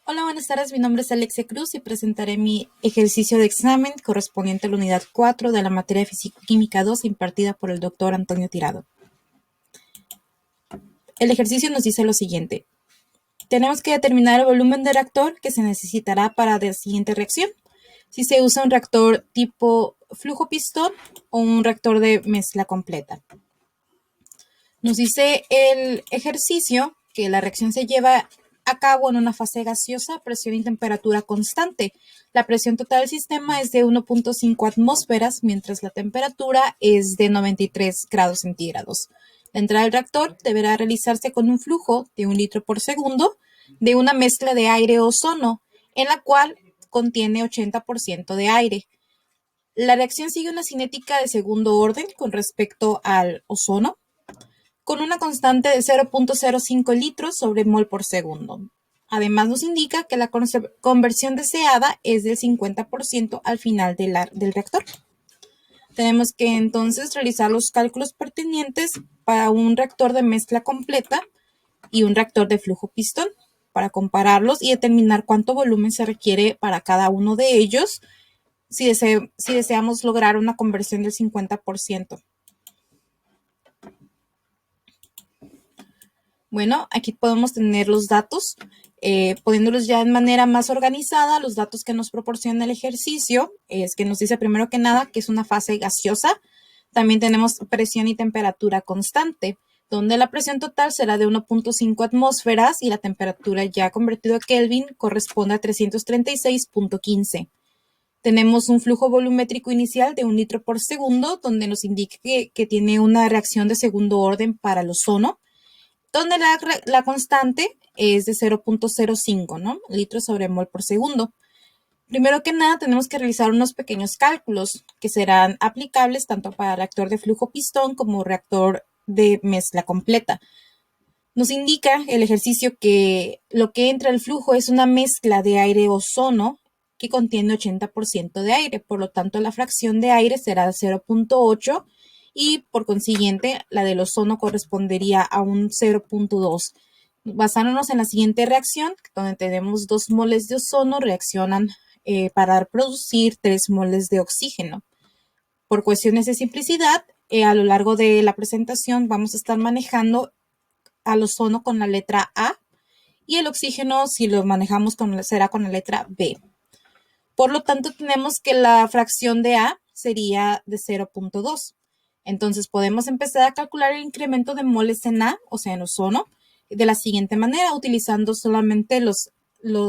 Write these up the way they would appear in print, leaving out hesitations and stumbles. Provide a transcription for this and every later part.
Hola, buenas tardes. Mi nombre es Alexia Cruz y presentaré mi ejercicio de examen correspondiente a la unidad 4 de la materia de Físico-Química 2 impartida por el doctor Antonio Tirado. El ejercicio nos dice lo siguiente. Tenemos que determinar el volumen de reactor que se necesitará para la siguiente reacción. Si se usa un reactor tipo flujo pistón o un reactor de mezcla completa. Nos dice el ejercicio que la reacción se lleva a cabo en una fase gaseosa, presión y temperatura constante. La presión total del sistema es de 1.5 atmósferas, mientras la temperatura es de 93 grados centígrados. La entrada del reactor deberá realizarse con un flujo de 1 litro por segundo de una mezcla de aire o ozono, en la cual contiene 80% de aire. La reacción sigue una cinética de segundo orden con respecto al ozono, con una constante de 0.05 litros sobre mol por segundo. Además, nos indica que la conversión deseada es del 50% al final del reactor. Tenemos que entonces realizar los cálculos pertinentes para un reactor de mezcla completa y un reactor de flujo pistón para compararlos y determinar cuánto volumen se requiere para cada uno de ellos si deseamos lograr una conversión del 50%. Bueno, aquí podemos tener los datos, poniéndolos ya en manera más organizada. Los datos que nos proporciona el ejercicio es que nos dice primero que nada que es una fase gaseosa. También tenemos presión y temperatura constante, donde la presión total será de 1.5 atmósferas y la temperatura ya convertido a Kelvin corresponde a 336.15. Tenemos un flujo volumétrico inicial de 1 litro por segundo, donde nos indica que tiene una reacción de segundo orden para el ozono, donde la constante es de 0.05, ¿no? Litros sobre mol por segundo. Primero que nada, tenemos que realizar unos pequeños cálculos que serán aplicables tanto para reactor de flujo pistón como reactor de mezcla completa. Nos indica el ejercicio que lo que entra al flujo es una mezcla de aire-ozono que contiene 80% de aire, por lo tanto la fracción de aire será 0.8 y por consiguiente la del ozono correspondería a un 0.2. Basándonos en la siguiente reacción, donde tenemos 2 moles de ozono reaccionan para producir 3 moles de oxígeno. Por cuestiones de simplicidad, a lo largo de la presentación vamos a estar manejando al ozono con la letra A y el oxígeno, si lo manejamos será con la letra B. Por lo tanto, tenemos que la fracción de A sería de 0.2. Entonces, podemos empezar a calcular el incremento de moles en A, o sea, en ozono, de la siguiente manera, utilizando solamente los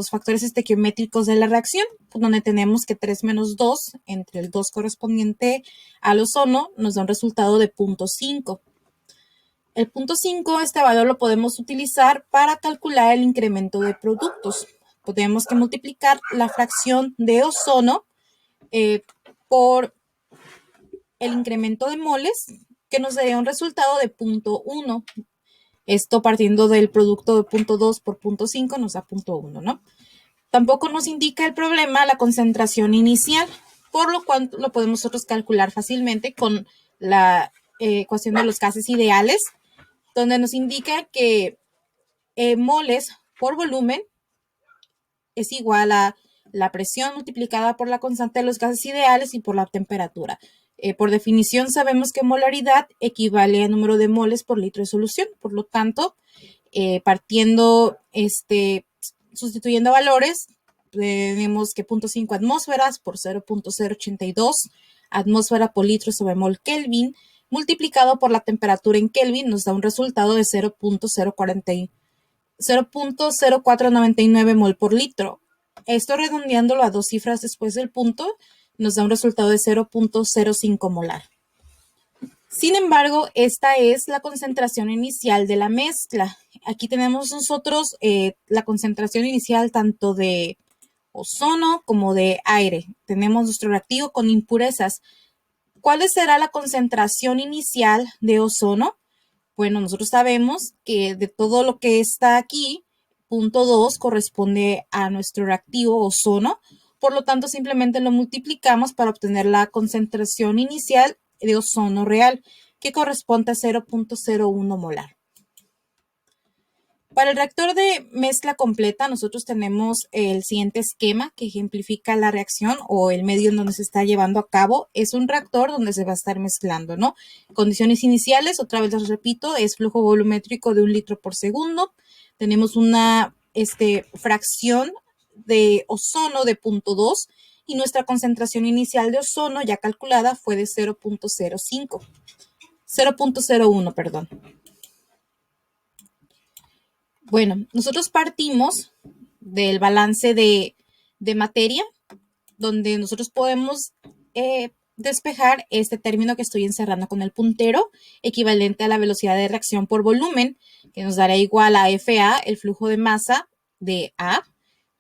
factores estequiométricos de la reacción, donde tenemos que 3 menos 2 entre el 2 correspondiente al ozono nos da un resultado de 0.5. El punto 5, este valor lo podemos utilizar para calcular el incremento de productos. Podemos que multiplicar la fracción de ozono por el incremento de moles, que nos daría un resultado de 0.1. Esto partiendo del producto de 0.2 por 0.5 nos da 0.1, ¿no? Tampoco nos indica el problema la concentración inicial, por lo cual lo podemos nosotros calcular fácilmente con la ecuación de los gases ideales, donde nos indica que moles por volumen es igual a la presión multiplicada por la constante de los gases ideales y por la temperatura. Por definición sabemos que molaridad equivale a número de moles por litro de solución. Por lo tanto, sustituyendo valores, tenemos que 0.5 atmósferas por 0.082 atmósfera por litro sobre mol Kelvin, multiplicado por la temperatura en Kelvin, nos da un resultado de 0.0499 mol por litro. Esto redondeándolo a 2 cifras después del punto, nos da un resultado de 0.05 molar. Sin embargo, esta es la concentración inicial de la mezcla. Aquí tenemos nosotros la concentración inicial tanto de ozono como de aire. Tenemos nuestro reactivo con impurezas. ¿Cuál será la concentración inicial de ozono? Bueno, nosotros sabemos que de todo lo que está aquí, 0.2 corresponde a nuestro reactivo ozono. Por lo tanto, simplemente lo multiplicamos para obtener la concentración inicial de ozono real, que corresponde a 0.01 molar. Para el reactor de mezcla completa, nosotros tenemos el siguiente esquema que ejemplifica la reacción o el medio en donde se está llevando a cabo. Es un reactor donde se va a estar mezclando, ¿no? Condiciones iniciales, otra vez les repito, es flujo volumétrico de 1 litro por segundo. Tenemos una fracción de ozono de 0.2 y nuestra concentración inicial de ozono ya calculada fue de 0.01, perdón. Bueno, nosotros partimos del balance de materia, donde nosotros podemos despejar este término que estoy encerrando con el puntero, equivalente a la velocidad de reacción por volumen, que nos dará igual a FA, el flujo de masa de A,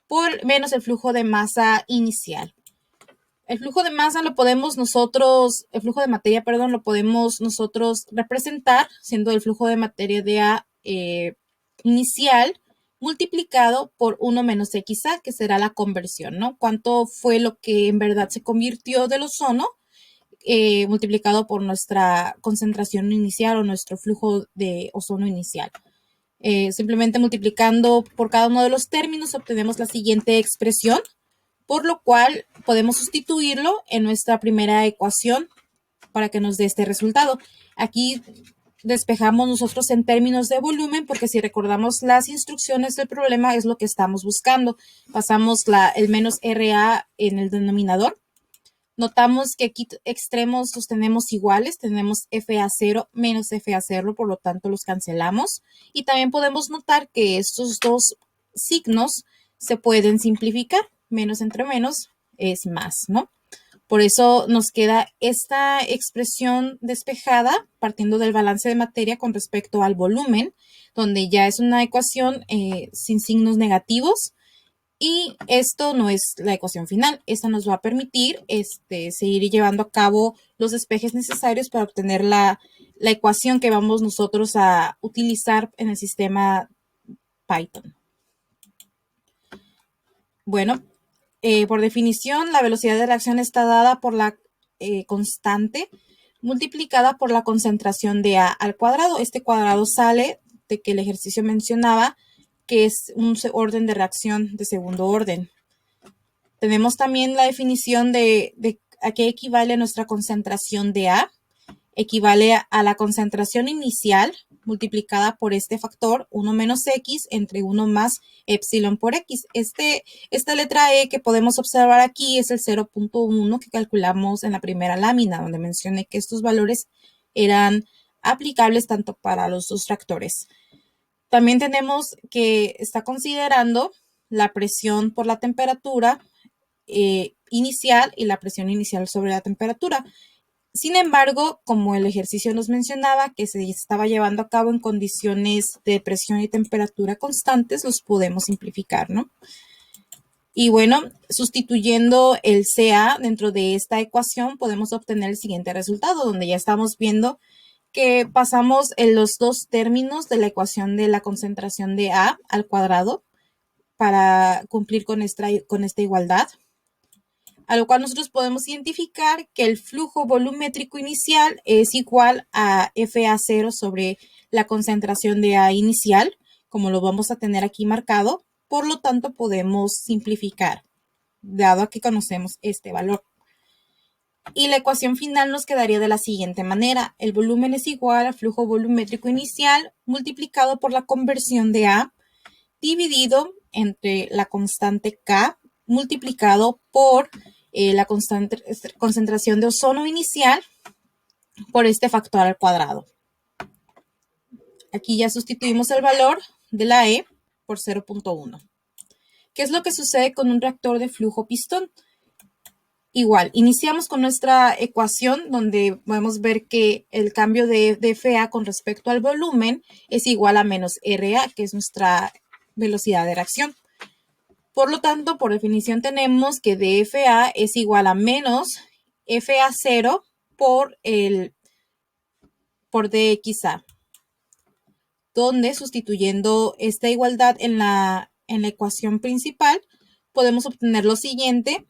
por menos el flujo de masa inicial. El flujo de masa lo podemos nosotros, el flujo de materia, perdón, lo podemos nosotros representar siendo el flujo de materia de A inicial multiplicado por 1 menos XA, que será la conversión, ¿no? ¿Cuánto fue lo que en verdad se convirtió del ozono multiplicado por nuestra concentración inicial o nuestro flujo de ozono inicial? Simplemente multiplicando por cada uno de los términos obtenemos la siguiente expresión, por lo cual podemos sustituirlo en nuestra primera ecuación para que nos dé este resultado. Aquí despejamos nosotros en términos de volumen, porque si recordamos las instrucciones del problema es lo que estamos buscando. Pasamos el menos RA en el denominador. Notamos que aquí extremos los tenemos iguales, tenemos FA0 menos FA0, por lo tanto los cancelamos. Y también podemos notar que estos dos signos se pueden simplificar, menos entre menos es más, ¿no? Por eso nos queda esta expresión despejada partiendo del balance de materia con respecto al volumen, donde ya es una ecuación sin signos negativos. Y esto no es la ecuación final. Esta nos va a permitir seguir llevando a cabo los despejes necesarios para obtener la ecuación que vamos nosotros a utilizar en el sistema Python. Bueno, por definición, la velocidad de reacción está dada por la constante multiplicada por la concentración de A al cuadrado. Este cuadrado sale de que el ejercicio mencionaba que es un orden de reacción de segundo orden. Tenemos también la definición de a qué equivale nuestra concentración de A. Equivale a la concentración inicial multiplicada por este factor 1 menos X entre 1 más epsilon por X. Esta letra E que podemos observar aquí es el 0.1 que calculamos en la primera lámina, donde mencioné que estos valores eran aplicables tanto para los dos reactores. También tenemos que está considerando la presión por la temperatura inicial y la presión inicial sobre la temperatura. Sin embargo, como el ejercicio nos mencionaba que se estaba llevando a cabo en condiciones de presión y temperatura constantes, los podemos simplificar, ¿no? Y bueno, sustituyendo el CA dentro de esta ecuación, podemos obtener el siguiente resultado, donde ya estamos viendo que pasamos en los dos términos de la ecuación de la concentración de A al cuadrado para cumplir con esta igualdad. A lo cual nosotros podemos identificar que el flujo volumétrico inicial es igual a FA0 sobre la concentración de A inicial, como lo vamos a tener aquí marcado. Por lo tanto, podemos simplificar, dado a que conocemos este valor. Y la ecuación final nos quedaría de la siguiente manera. El volumen es igual al flujo volumétrico inicial multiplicado por la conversión de A dividido entre la constante K multiplicado por la concentración de ozono inicial por este factor al cuadrado. Aquí ya sustituimos el valor de la E por 0.1. ¿Qué es lo que sucede con un reactor de flujo pistón? Igual, iniciamos con nuestra ecuación donde podemos ver que el cambio de FA con respecto al volumen es igual a menos RA, que es nuestra velocidad de reacción. Por lo tanto, por definición tenemos que dFA es igual a menos FA0 por dXA, donde sustituyendo esta igualdad en la ecuación principal, podemos obtener lo siguiente.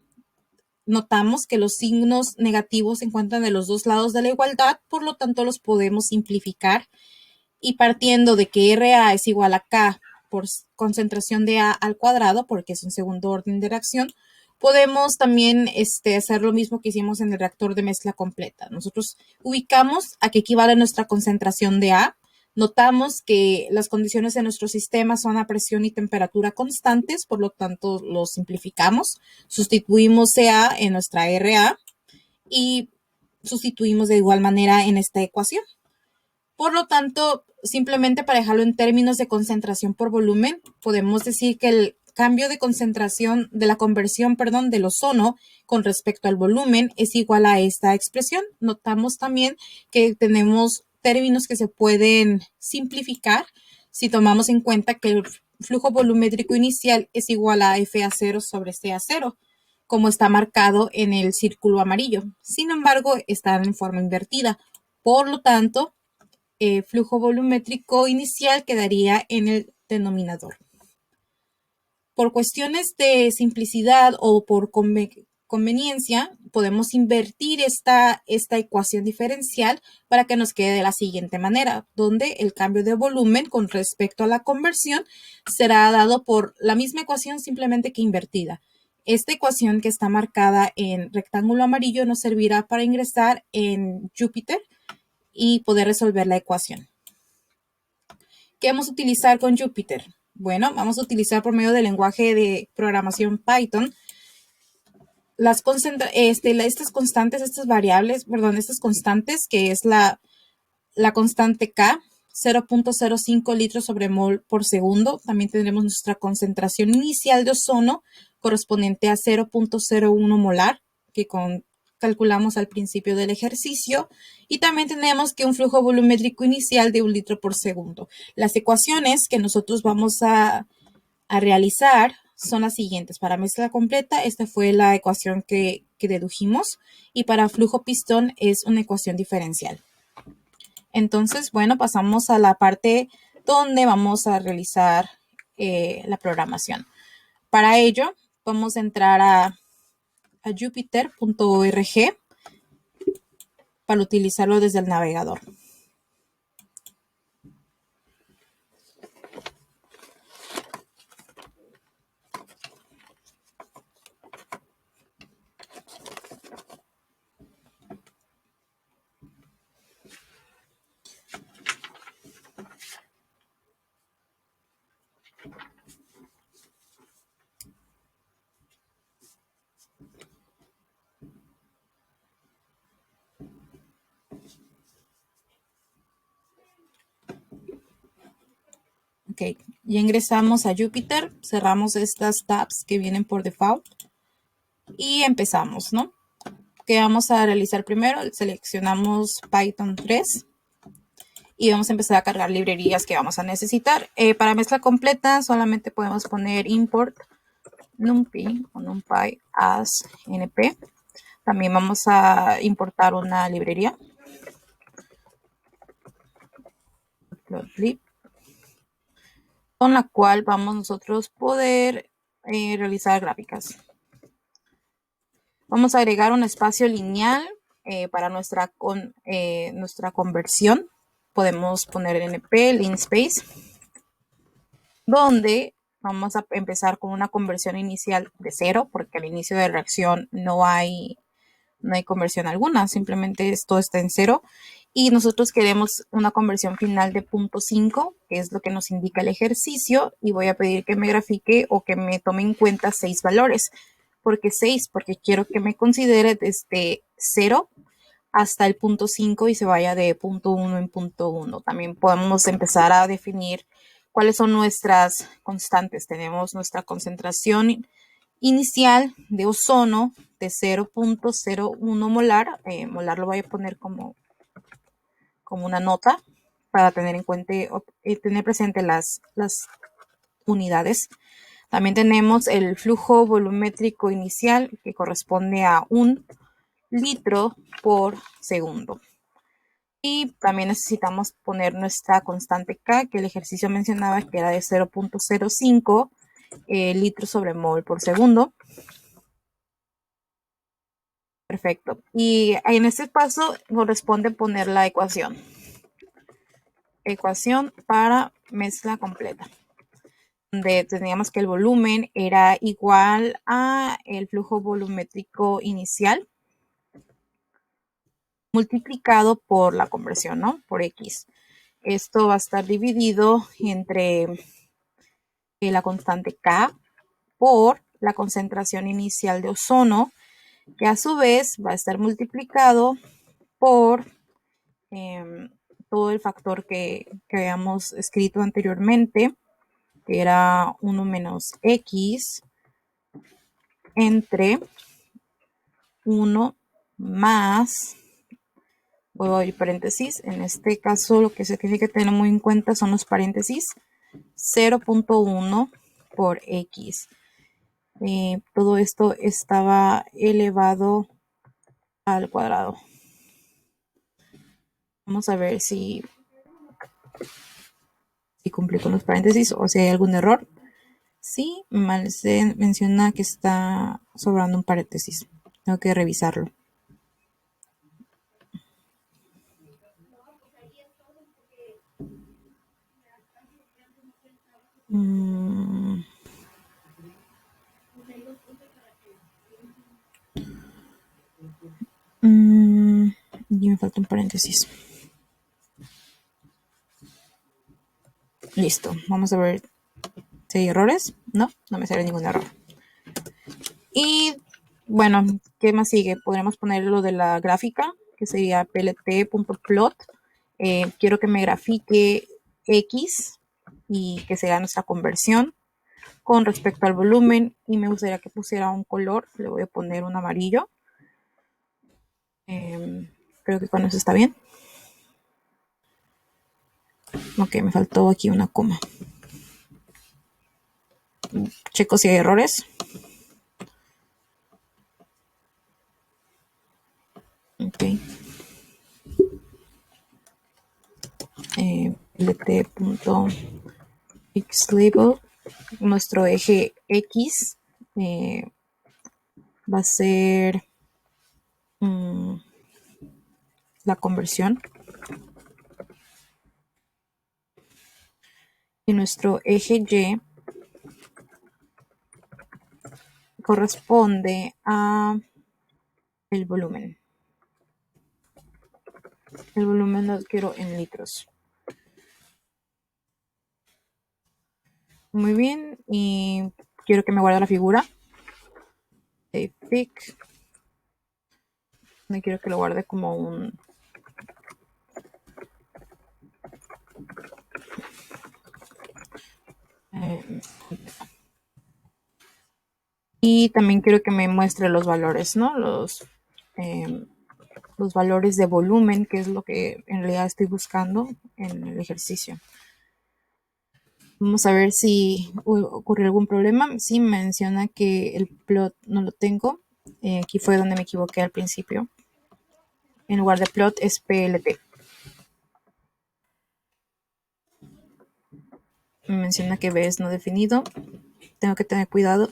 Notamos que los signos negativos se encuentran de los dos lados de la igualdad, por lo tanto los podemos simplificar. Y partiendo de que RA es igual a K por concentración de A al cuadrado, porque es un segundo orden de reacción, podemos también hacer lo mismo que hicimos en el reactor de mezcla completa. Nosotros ubicamos a qué equivale nuestra concentración de A. Notamos que las condiciones de nuestro sistema son a presión y temperatura constantes, por lo tanto lo simplificamos. Sustituimos CA en nuestra RA y sustituimos de igual manera en esta ecuación. Por lo tanto, simplemente para dejarlo en términos de concentración por volumen, podemos decir que el cambio de concentración de la conversión, del ozono con respecto al volumen es igual a esta expresión. Notamos también que tenemos términos que se pueden simplificar si tomamos en cuenta que el flujo volumétrico inicial es igual a FA0 sobre CA0, como está marcado en el círculo amarillo. Sin embargo, están en forma invertida. Por lo tanto, flujo volumétrico inicial quedaría en el denominador. Por cuestiones de simplicidad o por conveniencia, podemos invertir esta ecuación diferencial para que nos quede de la siguiente manera, donde el cambio de volumen con respecto a la conversión será dado por la misma ecuación, simplemente que invertida. Esta ecuación que está marcada en rectángulo amarillo nos servirá para ingresar en Jupyter y poder resolver la ecuación. ¿Qué vamos a utilizar con Jupyter? Bueno, vamos a utilizar por medio del lenguaje de programación Python estas constantes, estas constantes, que es la constante K, 0.05 litros sobre mol por segundo. También tendremos nuestra concentración inicial de ozono correspondiente a 0.01 molar, que calculamos al principio del ejercicio, y también tenemos que un flujo volumétrico inicial de 1 litro por segundo. Las ecuaciones que nosotros vamos a realizar son las siguientes. Para mezcla completa, esta fue la ecuación que dedujimos, y para flujo pistón es una ecuación diferencial. Entonces, bueno, pasamos a la parte donde vamos a realizar la programación. Para ello, vamos a entrar a jupyter.org para utilizarlo desde el navegador. Ok, ya ingresamos a Jupyter, cerramos estas tabs que vienen por default y empezamos, ¿no? ¿Qué vamos a realizar primero? Seleccionamos Python 3 y vamos a empezar a cargar librerías que vamos a necesitar. Para mezcla completa solamente podemos poner import numpy o numpy as np. También vamos a importar una librería, con la cual vamos nosotros poder realizar gráficas. Vamos a agregar un espacio lineal para nuestra conversión. Podemos poner np linspace, donde vamos a empezar con una conversión inicial de 0, porque al inicio de reacción no hay conversión alguna, simplemente esto está en 0. Y nosotros queremos una conversión final de 0.5, que es lo que nos indica el ejercicio, y voy a pedir que me grafique o que me tome en cuenta 6 valores. ¿Por qué 6? Porque quiero que me considere desde 0 hasta el 0.5 y se vaya de 0.1 en 0.1. También podemos empezar a definir cuáles son nuestras constantes. Tenemos nuestra concentración inicial de ozono de 0.01 molar. Molar lo voy a poner como una nota para tener en cuenta y tener presente las unidades. También tenemos el flujo volumétrico inicial, que corresponde a 1 litro por segundo. Y también necesitamos poner nuestra constante K, que el ejercicio mencionaba que era de 0.05 litros sobre mol por segundo. Perfecto. Y en este paso corresponde poner la ecuación. Ecuación para mezcla completa. donde teníamos que el volumen era igual a el flujo volumétrico inicial multiplicado por la conversión, ¿no? Por X. Esto va a estar dividido entre la constante K por la concentración inicial de ozono, que a su vez va a estar multiplicado por todo el factor que habíamos escrito anteriormente, que era 1 menos X entre 1 más, voy a abrir paréntesis, en este caso lo que significa tener muy en cuenta son los paréntesis, 0.1 por X. Todo esto estaba elevado al cuadrado. Vamos a ver si cumplí con los paréntesis o si hay algún error. Sí, mal se menciona que está sobrando un paréntesis. Tengo que revisarlo. Y me falta un paréntesis. Listo. Vamos a ver si hay errores. No me sale ningún error. Y bueno, ¿qué más sigue? Podremos poner lo de la gráfica, que sería plt.plot. Quiero que me grafique X y que sea nuestra conversión con respecto al volumen, y me gustaría que pusiera un color. Le voy a poner un amarillo. Creo que con eso está bien. Ok, me faltó aquí una coma. Checo si hay errores. Ok. lt.xlabel, nuestro eje X va a ser la conversión, y nuestro eje Y corresponde a el volumen. El volumen lo quiero en litros. Muy bien, y quiero que me guarde la figura. Pick. No quiero que lo guarde como un... y también quiero que me muestre los valores, ¿no? Los valores de volumen, que es lo que en realidad estoy buscando en el ejercicio. Vamos a ver si ocurrió algún problema. Sí, menciona que el plot no lo tengo. Aquí fue donde me equivoqué al principio. En lugar de plot es PLT. Me menciona que B es no definido. Tengo que tener cuidado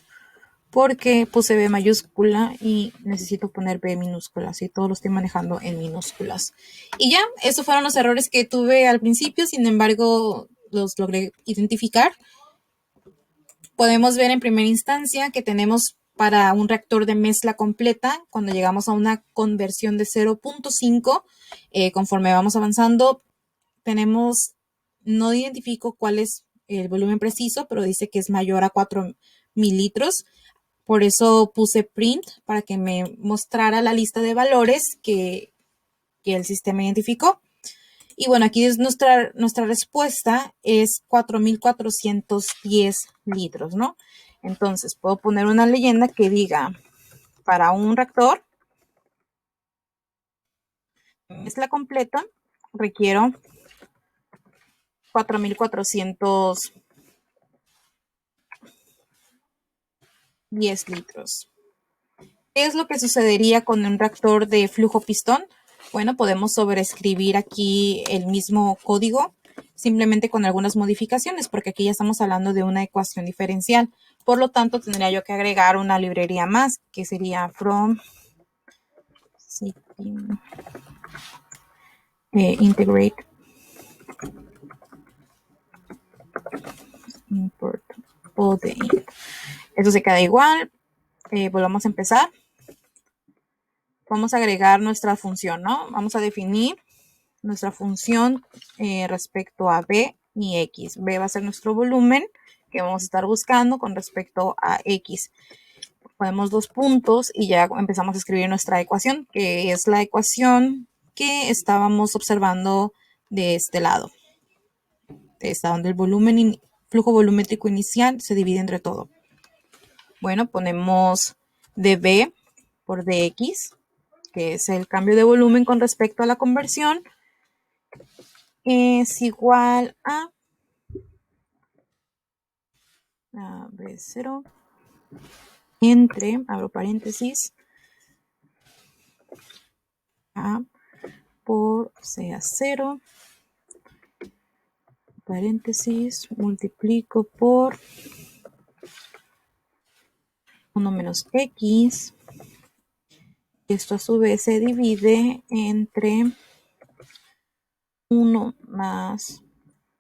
porque puse B mayúscula y necesito poner B minúscula. Así todo lo estoy manejando en minúsculas. Y ya, esos fueron los errores que tuve al principio. Sin embargo, los logré identificar. Podemos ver en primera instancia que tenemos para un reactor de mezcla completa, cuando llegamos a una conversión de 0.5, conforme vamos avanzando, tenemos, no identifico cuál es el volumen preciso, pero dice que es mayor a 4 mililitros. Por eso puse print para que me mostrara la lista de valores que el sistema identificó. Y bueno, aquí es nuestra respuesta es 4.410 litros, ¿no? Entonces, puedo poner una leyenda que diga, para un reactor, mezcla completa, requiero 4.410 litros. ¿Qué es lo que sucedería con un reactor de flujo pistón? Bueno, podemos sobreescribir aquí el mismo código, simplemente con algunas modificaciones, porque aquí ya estamos hablando de una ecuación diferencial. Por lo tanto, tendría yo que agregar una librería más, que sería from integrate import o de int. Eso se queda igual. Volvamos a empezar. Vamos a agregar nuestra función, ¿no? Vamos a definir nuestra función respecto a b y x. B va a ser nuestro volumen que vamos a estar buscando con respecto a x. Ponemos 2 puntos y ya empezamos a escribir nuestra ecuación, que es la ecuación que estábamos observando de este lado. Está donde el flujo volumétrico inicial se divide entre todo. Bueno, ponemos dB por dx, que es el cambio de volumen con respecto a la conversión, es igual a B0 entre, abro paréntesis, A por CA0, paréntesis, multiplico por 1 menos X. Esto a su vez se divide entre 1 más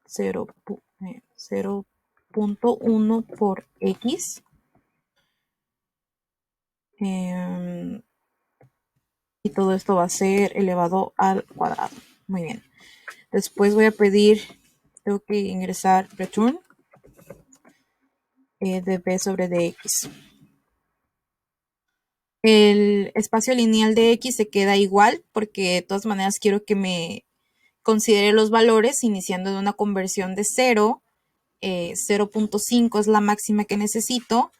0.1 por X. Y todo esto va a ser elevado al cuadrado. Muy bien. Después voy a pedir, tengo que ingresar return de b sobre dx. El espacio lineal de x se queda igual porque de todas maneras quiero que me considere los valores iniciando de una conversión de 0. 0.5 es la máxima que necesito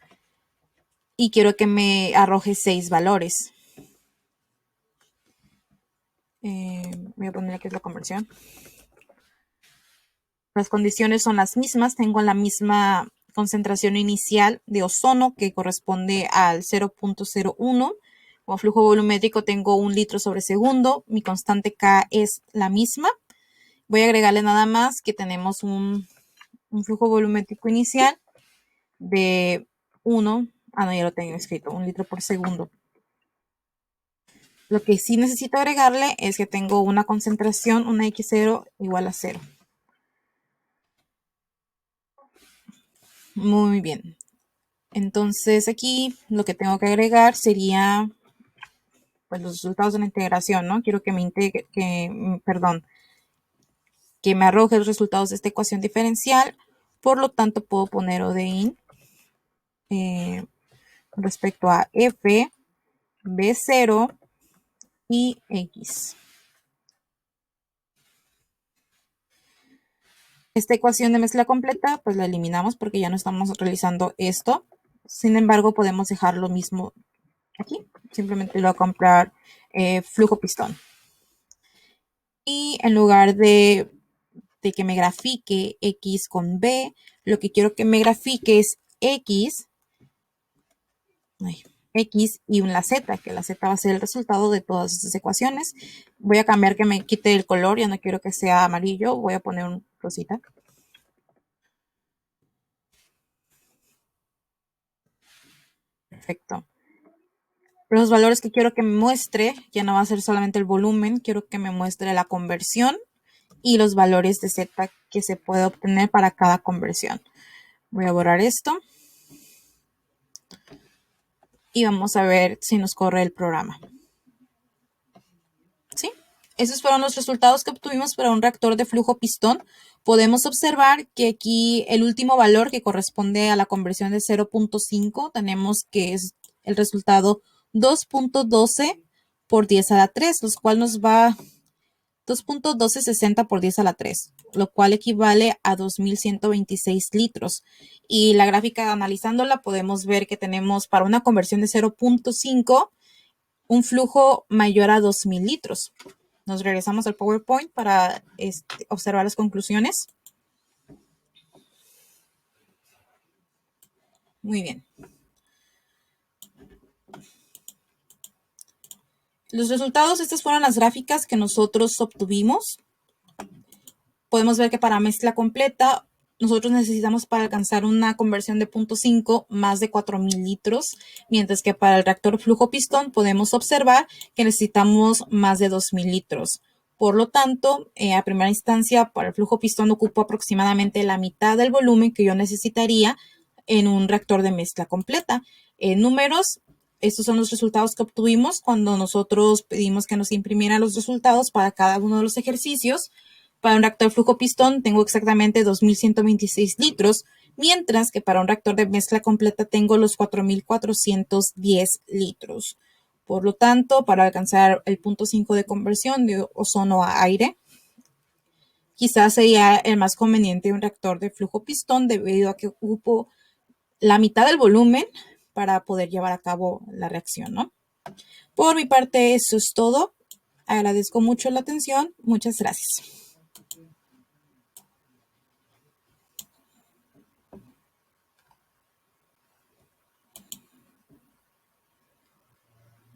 y quiero que me arroje 6 valores. Voy a poner aquí la conversión. Las condiciones son las mismas. Tengo la misma concentración inicial de ozono que corresponde al 0.01. Como flujo volumétrico tengo 1 litro sobre segundo. Mi constante K es la misma. Voy a agregarle nada más que tenemos un flujo volumétrico inicial de 1. No, ya lo tengo escrito. 1 litro por segundo. Lo que sí necesito agregarle es que tengo una concentración, una X0 igual a 0. Muy bien. Entonces aquí lo que tengo que agregar sería pues, los resultados de la integración, ¿no? Quiero que me integre, que me arroje los resultados de esta ecuación diferencial. Por lo tanto, puedo poner ODEIN respecto a F, B0 y X. Esta ecuación de mezcla completa, pues la eliminamos porque ya no estamos realizando esto. Sin embargo, podemos dejar lo mismo aquí. Simplemente lo voy a comprar flujo pistón. Y en lugar de que me grafique X con B, lo que quiero que me grafique es X y la Z, que la Z va a ser el resultado de todas estas ecuaciones. Voy a cambiar que me quite el color, ya no quiero que sea amarillo, voy a poner un rosita. Perfecto. Los valores que quiero que me muestre, ya no va a ser solamente el volumen, quiero que me muestre la conversión y los valores de Z que se puede obtener para cada conversión. Voy a borrar esto. Y vamos a ver si nos corre el programa. ¿Sí? Esos fueron los resultados que obtuvimos para un reactor de flujo pistón. Podemos observar que aquí el último valor que corresponde a la conversión de 0.5, tenemos que es el resultado 2.12 por 10 a la 3, lo cual nos va 2.1260 por 10 a la 3, lo cual equivale a 2.126 litros. Y la gráfica analizándola podemos ver que tenemos para una conversión de 0.5 un flujo mayor a 2.000 litros. Nos regresamos al PowerPoint para observar las conclusiones. Muy bien. Los resultados, estas fueron las gráficas que nosotros obtuvimos. Podemos ver que para mezcla completa, nosotros necesitamos para alcanzar una conversión de 0.5 más de 4.000 litros, mientras que para el reactor flujo pistón podemos observar que necesitamos más de 2.000 litros. Por lo tanto, a primera instancia, para el flujo pistón ocupo aproximadamente la mitad del volumen que yo necesitaría en un reactor de mezcla completa. En números, estos son los resultados que obtuvimos cuando nosotros pedimos que nos imprimieran los resultados para cada uno de los ejercicios. Para un reactor de flujo pistón tengo exactamente 2.126 litros, mientras que para un reactor de mezcla completa tengo los 4.410 litros. Por lo tanto, para alcanzar el punto 5 de conversión de ozono a aire, quizás sería el más conveniente un reactor de flujo pistón debido a que ocupo la mitad del volumen para poder llevar a cabo la reacción, ¿no? Por mi parte, eso es todo. Agradezco mucho la atención. Muchas gracias.